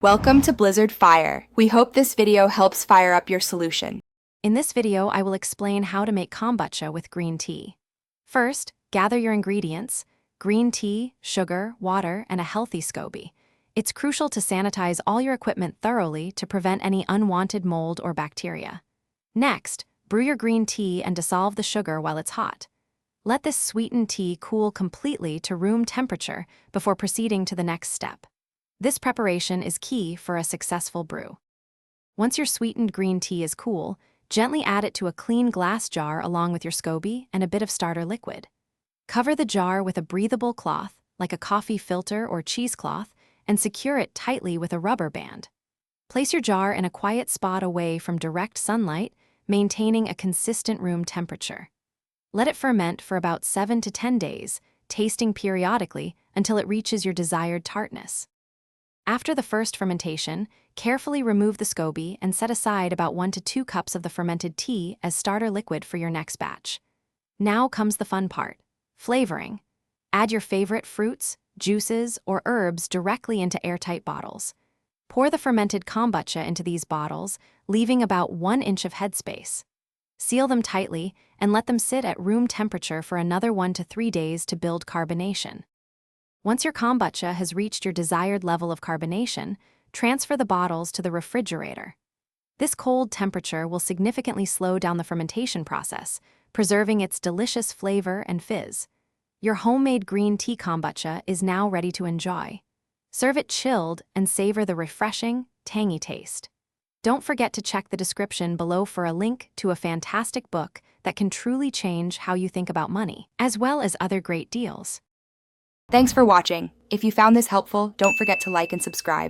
Welcome to Blizzard Fire. We hope this video helps fire up your solution. In this video, I will explain how to make kombucha with green tea. First, gather your ingredients: green tea, sugar, water, and a healthy SCOBY. It's crucial to sanitize all your equipment thoroughly to prevent any unwanted mold or bacteria. Next, brew your green tea and dissolve the sugar while it's hot. Let this sweetened tea cool completely to room temperature before proceeding to the next step. This preparation is key for a successful brew. Once your sweetened green tea is cool, gently add it to a clean glass jar along with your SCOBY and a bit of starter liquid. Cover the jar with a breathable cloth, like a coffee filter or cheesecloth, and secure it tightly with a rubber band. Place your jar in a quiet spot away from direct sunlight, maintaining a consistent room temperature. Let it ferment for about 7 to 10 days, tasting periodically until it reaches your desired tartness. After the first fermentation, carefully remove the SCOBY and set aside about 1 to 2 cups of the fermented tea as starter liquid for your next batch. Now comes the fun part: flavoring. Add your favorite fruits, juices, or herbs directly into airtight bottles. Pour the fermented kombucha into these bottles, leaving about 1 inch of headspace. Seal them tightly and let them sit at room temperature for another 1 to 3 days to build carbonation. Once your kombucha has reached your desired level of carbonation, transfer the bottles to the refrigerator. This cold temperature will significantly slow down the fermentation process, preserving its delicious flavor and fizz. Your homemade green tea kombucha is now ready to enjoy. Serve it chilled and savor the refreshing, tangy taste. Don't forget to check the description below for a link to a fantastic book that can truly change how you think about money, as well as other great deals. Thanks for watching. If you found this helpful, don't forget to like and subscribe.